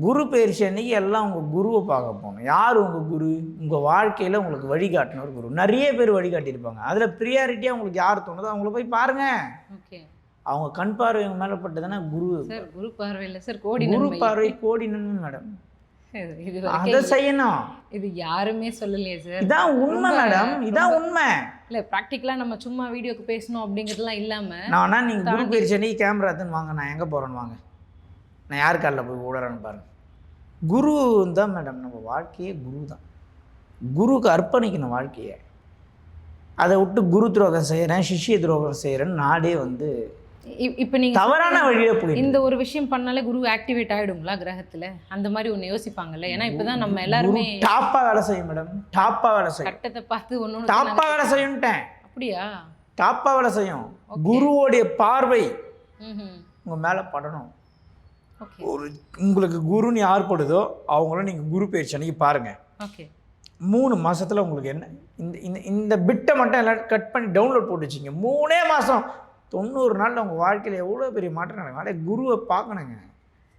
குரு பயிற்சி அன்னைக்கு எல்லாம் உங்கள் குருவை பார்க்க போகணும். யார் உங்கள் குரு? உங்கள் வாழ்க்கையில் உங்களுக்கு வழிகாட்டின ஒரு குரு. நிறைய பேர் வழிகாட்டியிருப்பாங்க. அதில் ப்ரியாரிட்டியாக உங்களுக்கு யார் தோணுதோ அவங்கள போய் பாருங்கள். ஓகே. அவங்க கண் பார்வை உங்க மேலே பட்டதுன்னா குரு. சார் குரு பார்வை இல்லை சார், கோடி குரு பார்வை கோடி நன்மை மேடம். இது அதை செய்யணும். இது யாருமே சொல்லலையே சார். இதான் உண்மை மேடம், இதான் உண்மை. இல்லை ப்ராக்டிக்கலாக நம்ம சும்மா வீடியோக்கு பேசணும் அப்படிங்கிறதுலாம் இல்லாமல் நான் நீங்கள் குரு பயிற்சி அன்னைக்கு கேமரா எடுத்துன்னு வாங்க, நான் எங்கே போகிறேன்னு வாங்க, நான் யார் காலில் போய் ஓடுறேன்னு பாருங்கள். குரு தான் மேடம் நம்ம வாழ்க்கையே குரு தான். குருக்கு அர்ப்பணிக்கணும் வாழ்க்கையை. அதை விட்டு குரு துரோகம் செய்கிறேன், சிஷ்ய துரோகம் செய்கிறேன்னு நாடே வந்து இப்போ நீங்கள் தவறான வழியே போய் இந்த ஒரு விஷயம் பண்ணாலே குரு ஆக்டிவேட் ஆகிடுங்களா கிரகத்தில்? அந்த மாதிரி ஒன்று யோசிப்பாங்கல்ல. ஏன்னா இப்போ தான் நம்ம எல்லாருமே டாப்பாக வேலை செய்யும் மேடம், டாப்பாக வேலை செய்யும். கட்டத்தை பார்த்து ஒன்று டாப்பாக வேலை செய்யும்ட்டேன். அப்படியா? டாப்பாக வேலை செய்யும். குருவோடைய பார்வை உங்கள் மேலே படணும். ஒரு உங்களுக்கு குருன்னு யார் படுதோ அவங்கள நீங்கள் குரு பயிற்சி அன்னைக்கு பாருங்கள். ஓகே. 3 மாதத்தில் உங்களுக்கு என்ன இந்த இந்த பிட்டை மட்டும் எல்லாம் கட் பண்ணி டவுன்லோட் போட்டு வச்சிங்க. 3 மாதம் 90 நாளில் உங்கள் வாழ்க்கையில் எவ்வளோ பெரிய மாற்றம் நடக்கும். குருவை பார்க்கணுங்க.